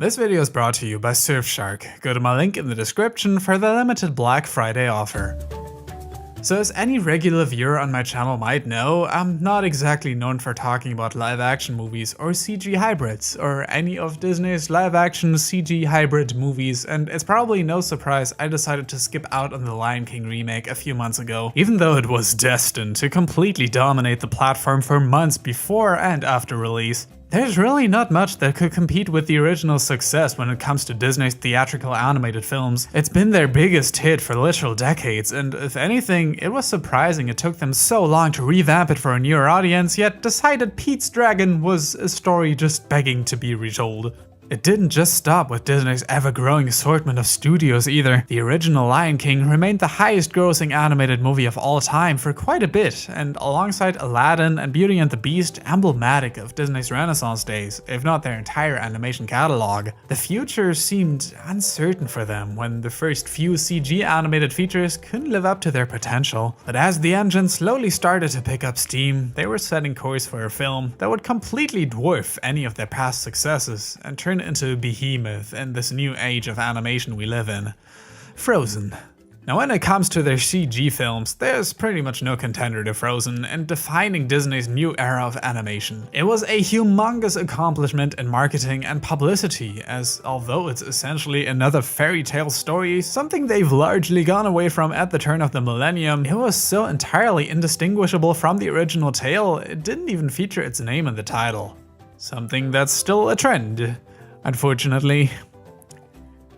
This video is brought to you by Surfshark. Go to my link in the description for the limited Black Friday offer. So as any regular viewer on my channel might know, I'm not exactly known for talking about live action movies or CG hybrids, or any of Disney's live action CG hybrid movies, and it's probably no surprise I decided to skip out on the Lion King remake a few months ago, even though it was destined to completely dominate the platform for months before and after release. There's really not much that could compete with the original success when it comes to Disney's theatrical animated films. It's been their biggest hit for literal decades, and if anything, it was surprising it took them so long to revamp it for a newer audience, yet decided Pete's Dragon was a story just begging to be retold. It didn't just stop with Disney's ever-growing assortment of studios either. The original Lion King remained the highest-grossing animated movie of all time for quite a bit, and alongside Aladdin and Beauty and the Beast, emblematic of Disney's Renaissance days, if not their entire animation catalog. The future seemed uncertain for them when the first few CG animated features couldn't live up to their potential. But as the engine slowly started to pick up steam, they were setting course for a film that would completely dwarf any of their past successes and turn into a behemoth in this new age of animation we live in. Frozen. Now when it comes to their CG films, there's pretty much no contender to Frozen in defining Disney's new era of animation. It was a humongous accomplishment in marketing and publicity, as although it's essentially another fairy tale story, something they've largely gone away from at the turn of the millennium, it was so entirely indistinguishable from the original tale, it didn't even feature its name in the title. Something that's still a trend. Unfortunately.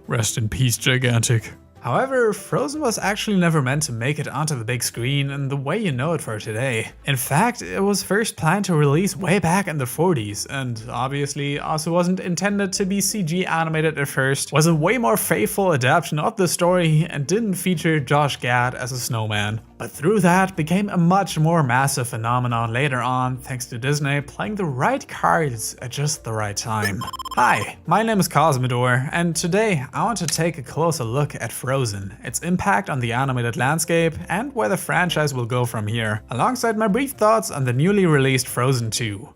Rest in peace, Gigantic. However, Frozen was actually never meant to make it onto the big screen in the way you know it for today. In fact, it was first planned to release way back in the 40s, and obviously also wasn't intended to be CG animated at first, was a way more faithful adaptation of the story, and didn't feature Josh Gad as a snowman. But through that, became a much more massive phenomenon later on, thanks to Disney playing the right cards at just the right time. Hi, my name is Cosmodore, and today I want to take a closer look at Frozen, its impact on the animated landscape, and where the franchise will go from here, alongside my brief thoughts on the newly released Frozen 2.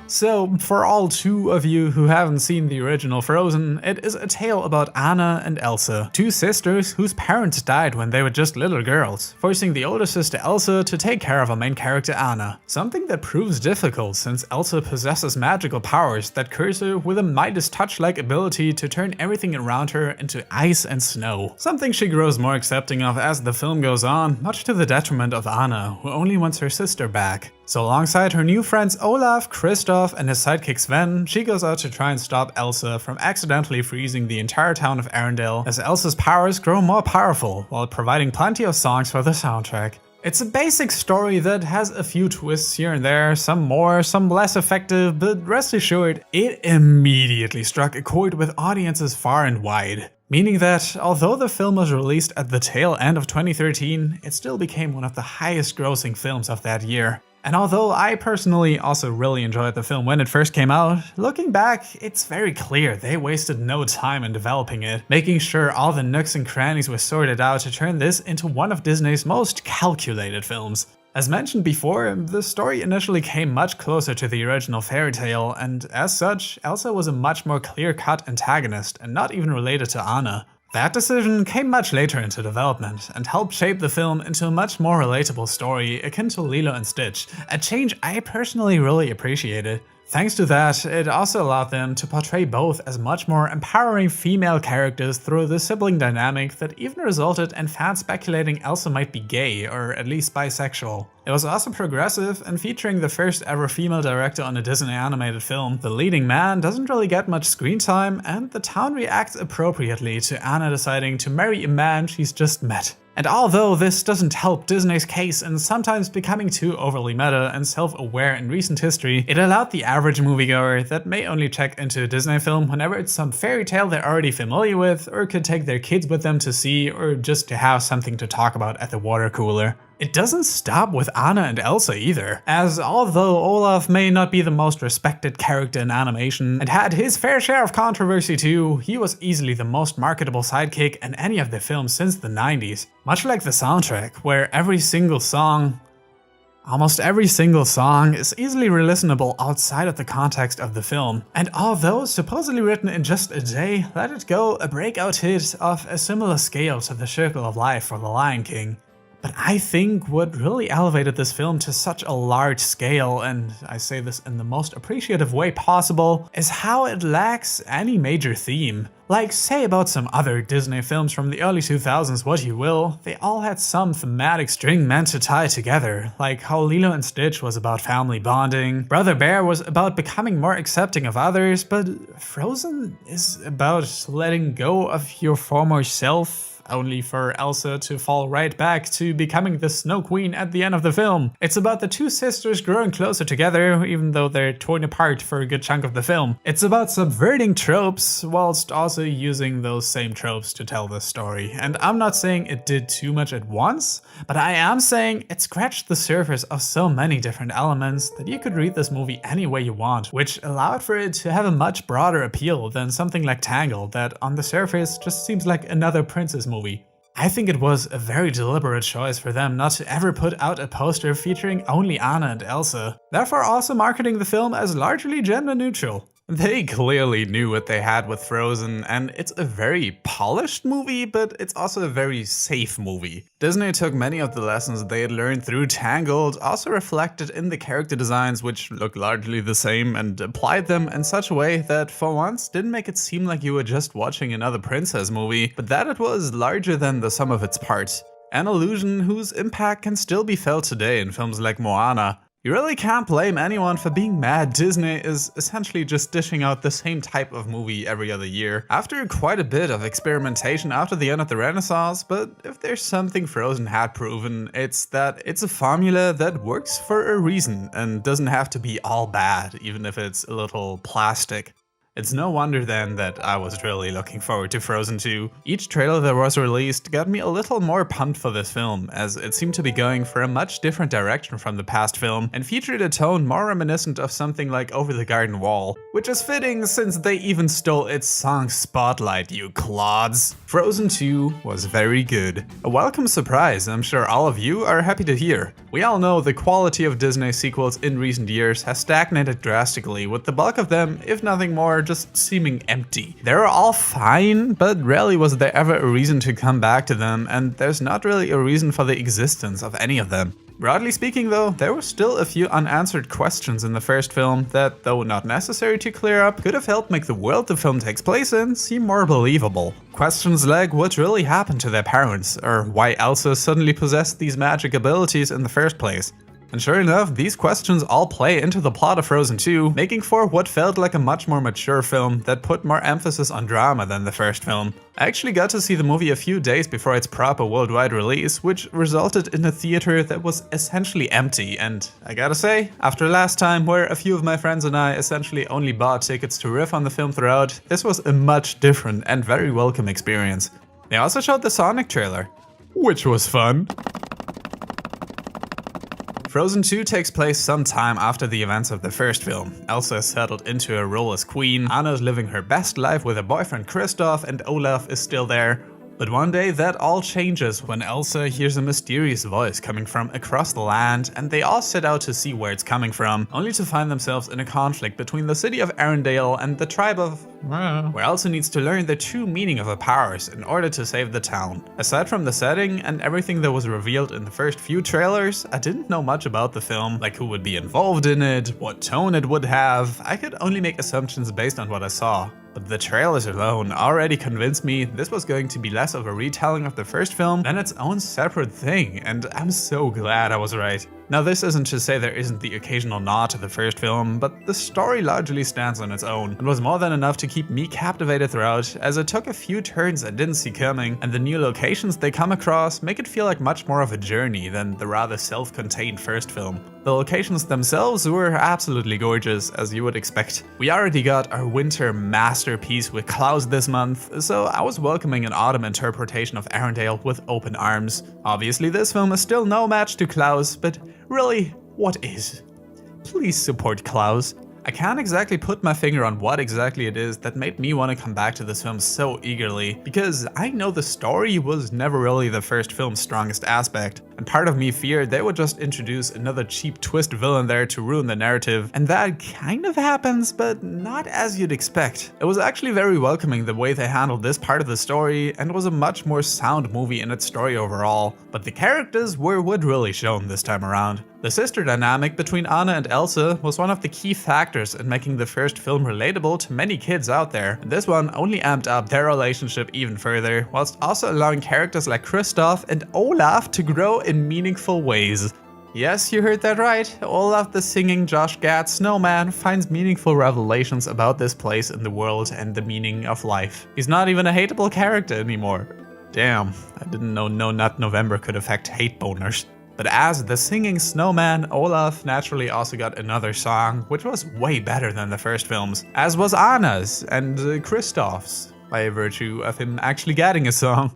So, for all two of you who haven't seen the original Frozen, it is a tale about Anna and Elsa, two sisters whose parents died when they were just little girls, forcing the older sister Elsa to take care of our main character Anna. Something that proves difficult since Elsa possesses magical powers that curse her with a Midas touch-like ability to turn everything around her into ice and snow. Something she grows more accepting of as the film goes on, much to the detriment of Anna, who only wants her sister back. So alongside her new friends Olaf, Kristoff, and his sidekick Sven, she goes out to try and stop Elsa from accidentally freezing the entire town of Arendelle, as Elsa's powers grow more powerful, while providing plenty of songs for the soundtrack. It's a basic story that has a few twists here and there, some more, some less effective, but rest assured, it immediately struck a chord with audiences far and wide. Meaning that, although the film was released at the tail end of 2013, it still became one of the highest grossing films of that year. And although I personally also really enjoyed the film when it first came out, looking back, it's very clear they wasted no time in developing it, making sure all the nooks and crannies were sorted out to turn this into one of Disney's most calculated films. As mentioned before, the story initially came much closer to the original fairy tale, and as such, Elsa was a much more clear-cut antagonist and not even related to Anna. That decision came much later into development and helped shape the film into a much more relatable story akin to Lilo and Stitch, a change I personally really appreciated. Thanks to that, it also allowed them to portray both as much more empowering female characters through the sibling dynamic that even resulted in fans speculating Elsa might be gay or at least bisexual. It was also progressive and featuring the first ever female director on a Disney animated film. The leading man doesn't really get much screen time, and the town reacts appropriately to Anna deciding to marry a man she's just met. And although this doesn't help Disney's case in sometimes becoming too overly meta and self-aware in recent history, it allowed the average moviegoer that may only check into a Disney film whenever it's some fairy tale they're already familiar with, or could take their kids with them to see, or just to have something to talk about at the water cooler. It doesn't stop with Anna and Elsa either, as although Olaf may not be the most respected character in animation and had his fair share of controversy too, he was easily the most marketable sidekick in any of the films since the 90s. Much like the soundtrack, where every single song Almost every single song is easily re-listenable outside of the context of the film, and although supposedly written in just a day, Let It Go a breakout hit of a similar scale to The Circle of Life for The Lion King. But I think what really elevated this film to such a large scale, and I say this in the most appreciative way possible, is how it lacks any major theme. Like, say about some other Disney films from the early 2000s what you will, they all had some thematic string meant to tie together, like how Lilo and Stitch was about family bonding, Brother Bear was about becoming more accepting of others, but Frozen is about letting go of your former self, only for Elsa to fall right back to becoming the Snow Queen at the end of the film. It's about the two sisters growing closer together, even though they're torn apart for a good chunk of the film. It's about subverting tropes, whilst also using those same tropes to tell the story. And I'm not saying it did too much at once, but I am saying it scratched the surface of so many different elements that you could read this movie any way you want, which allowed for it to have a much broader appeal than something like Tangled that on the surface just seems like another princess movie. I think it was a very deliberate choice for them not to ever put out a poster featuring only Anna and Elsa, therefore also marketing the film as largely gender neutral. They clearly knew what they had with Frozen, and it's a very polished movie, but it's also a very safe movie. Disney took many of the lessons they had learned through Tangled, also reflected in the character designs, which look largely the same, and applied them in such a way that for once didn't make it seem like you were just watching another princess movie, but that it was larger than the sum of its parts. An illusion whose impact can still be felt today in films like Moana. You really can't blame anyone for being mad Disney is essentially just dishing out the same type of movie every other year, after quite a bit of experimentation after the end of the Renaissance, but if there's something Frozen had proven, it's that it's a formula that works for a reason and doesn't have to be all bad, even if it's a little plastic. It's no wonder then that I was really looking forward to Frozen 2. Each trailer that was released got me a little more pumped for this film, as it seemed to be going for a much different direction from the past film, and featured a tone more reminiscent of something like Over the Garden Wall, which is fitting since they even stole its song Spotlight, you clods. Frozen 2 was very good. A welcome surprise, I'm sure all of you are happy to hear. We all know the quality of Disney sequels in recent years has stagnated drastically, with the bulk of them, if nothing more, just seeming empty. They were all fine, but rarely was there ever a reason to come back to them, and there's not really a reason for the existence of any of them. Broadly speaking though, there were still a few unanswered questions in the first film that, though not necessary to clear up, could have helped make the world the film takes place in seem more believable. Questions like what really happened to their parents, or why Elsa suddenly possessed these magic abilities in the first place. And sure enough, these questions all play into the plot of Frozen 2, making for what felt like a much more mature film that put more emphasis on drama than the first film. I actually got to see the movie a few days before its proper worldwide release, which resulted in a theater that was essentially empty, and I gotta say, after last time where a few of my friends and I essentially only bought tickets to riff on the film throughout, this was a much different and very welcome experience. They also showed the Sonic trailer, which was fun. Frozen 2 takes place some time after the events of the first film. Elsa is settled into a role as queen, Anna is living her best life with her boyfriend Kristoff, and Olaf is still there. But one day that all changes when Elsa hears a mysterious voice coming from across the land, and they all set out to see where it's coming from, only to find themselves in a conflict between the city of Arendelle and the tribe of... where Elsa needs to learn the true meaning of her powers in order to save the town. Aside from the setting and everything that was revealed in the first few trailers, I didn't know much about the film, like who would be involved in it, what tone it would have. I could only make assumptions based on what I saw. But the trailers alone already convinced me this was going to be less of a retelling of the first film than its own separate thing, and I'm so glad I was right. Now this isn't to say there isn't the occasional nod to the first film, but the story largely stands on its own, and was more than enough to keep me captivated throughout, as it took a few turns I didn't see coming, and the new locations they come across make it feel like much more of a journey than the rather self-contained first film. The locations themselves were absolutely gorgeous, as you would expect. We already got our winter masterpiece with Klaus this month, so I was welcoming an autumn interpretation of Arendelle with open arms. Obviously this film is still no match to Klaus, but really, what is? Please support Klaus. I can't exactly put my finger on what exactly it is that made me want to come back to this film so eagerly, because I know the story was never really the first film's strongest aspect, and and part of me feared they would just introduce another cheap twist villain there to ruin the narrative, and that kind of happens, but not as you'd expect. It was actually very welcoming the way they handled this part of the story, and was a much more sound movie in its story overall, but the characters were what really shone this time around. The sister dynamic between Anna and Elsa was one of the key factors in making the first film relatable to many kids out there, and this one only amped up their relationship even further, whilst also allowing characters like Kristoff and Olaf to grow in meaningful ways. Yes, you heard that right. Olaf the singing Josh Gad snowman finds meaningful revelations about this place in the world and the meaning of life. He's not even a hateable character anymore. Damn, I didn't know No Nut November could affect hate boners. But as the singing snowman, Olaf naturally also got another song, which was way better than the first films, as was Anna's and Kristoff's, by virtue of him actually getting a song.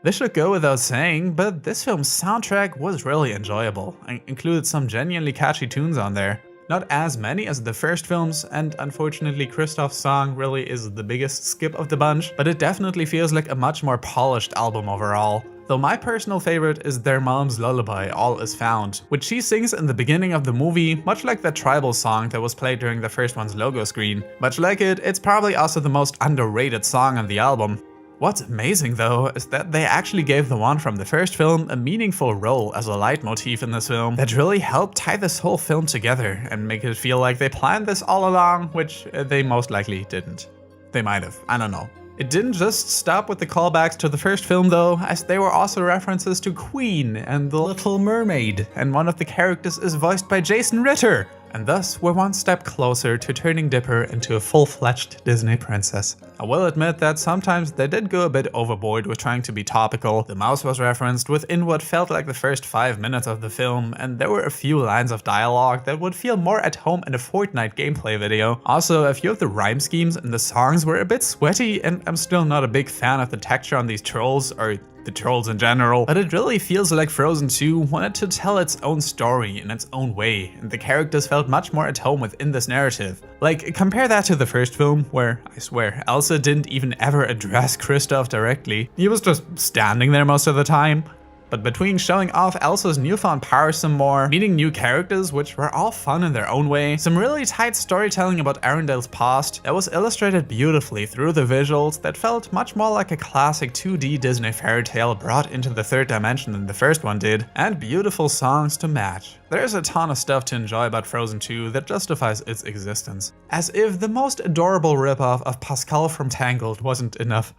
This should go without saying, but this film's soundtrack was really enjoyable, and included some genuinely catchy tunes on there. Not as many as the first films, and unfortunately Kristoff's song really is the biggest skip of the bunch, but it definitely feels like a much more polished album overall. Though my personal favorite is their mom's lullaby, All Is Found, which she sings in the beginning of the movie, much like that tribal song that was played during the first one's logo screen. Much like it, it's probably also the most underrated song on the album. What's amazing though is that they actually gave the one from the first film a meaningful role as a leitmotif in this film that really helped tie this whole film together and make it feel like they planned this all along, which they most likely didn't. They might have, I don't know. It didn't just stop with the callbacks to the first film though, as there were also references to Queen and The Little Mermaid, and one of the characters is voiced by Jason Ritter, and thus we're one step closer to turning Dipper into a full-fledged Disney princess. I will admit that sometimes they did go a bit overboard with trying to be topical. The mouse was referenced within what felt like the first 5 minutes of the film, and there were a few lines of dialogue that would feel more at home in a Fortnite gameplay video. Also, a few of the rhyme schemes in the songs were a bit sweaty, and I'm still not a big fan of the texture on these trolls, or the trolls in general, but it really feels like Frozen 2 wanted to tell its own story in its own way, and the characters felt much more at home within this narrative. Like, compare that to the first film, where, I swear, Elsa didn't even ever address Kristoff directly. He was just standing there most of the time. But between showing off Elsa's newfound power some more, meeting new characters which were all fun in their own way, some really tight storytelling about Arendale's past that was illustrated beautifully through the visuals that felt much more like a classic 2D Disney fairy tale brought into the third dimension than the first one did, and beautiful songs to match. There's a ton of stuff to enjoy about Frozen 2 that justifies its existence. As if the most adorable ripoff of Pascal from Tangled wasn't enough.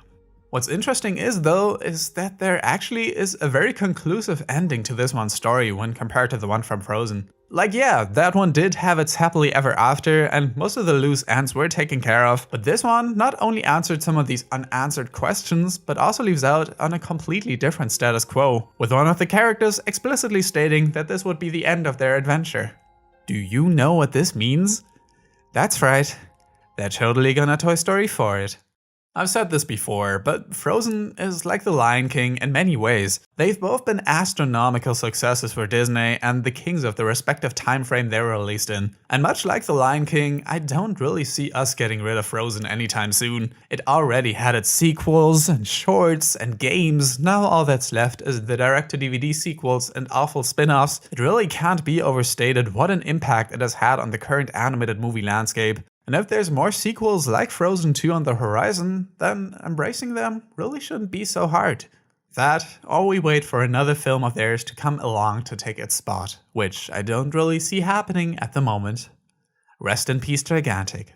What's interesting is that there actually is a very conclusive ending to this one's story when compared to the one from Frozen. Like yeah, that one did have its happily ever after and most of the loose ends were taken care of, but this one not only answered some of these unanswered questions, but also leaves out on a completely different status quo, with one of the characters explicitly stating that this would be the end of their adventure. Do you know what this means? That's right, they're totally gonna Toy Story 4 it. I've said this before, but Frozen is like The Lion King in many ways. They've both been astronomical successes for Disney and the kings of the respective time frame they were released in. And much like The Lion King, I don't really see us getting rid of Frozen anytime soon. It already had its sequels and shorts and games, now all that's left is the direct-to-DVD sequels and awful spin-offs. It really can't be overstated what an impact it has had on the current animated movie landscape. And if there's more sequels like Frozen 2 on the horizon, then embracing them really shouldn't be so hard. That, or we wait for another film of theirs to come along to take its spot, which I don't really see happening at the moment. Rest in peace, Gigantic.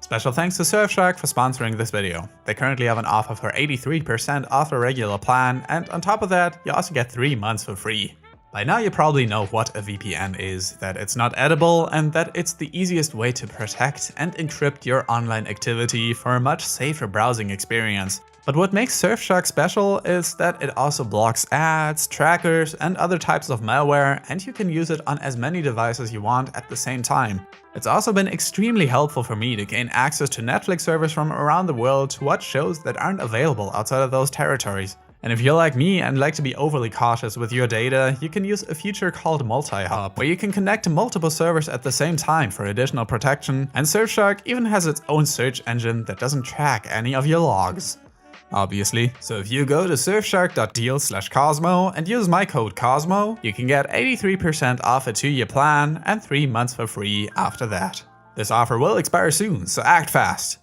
Special thanks to Surfshark for sponsoring this video. They currently have an offer for 83% off a regular plan, and on top of that, you also get 3 months for free. By now you probably know what a VPN is, that it's not edible, and that it's the easiest way to protect and encrypt your online activity for a much safer browsing experience. But what makes Surfshark special is that it also blocks ads, trackers, and other types of malware, and you can use it on as many devices you want at the same time. It's also been extremely helpful for me to gain access to Netflix servers from around the world to watch shows that aren't available outside of those territories. And if you're like me and like to be overly cautious with your data, you can use a feature called Multi-Hop, where you can connect to multiple servers at the same time for additional protection, and Surfshark even has its own search engine that doesn't track any of your logs. obviously. So if you go to surfshark.deal/Cosmo and use my code Cosmo, you can get 83% off a 2-year plan and 3 months for free after that. This offer will expire soon, so act fast.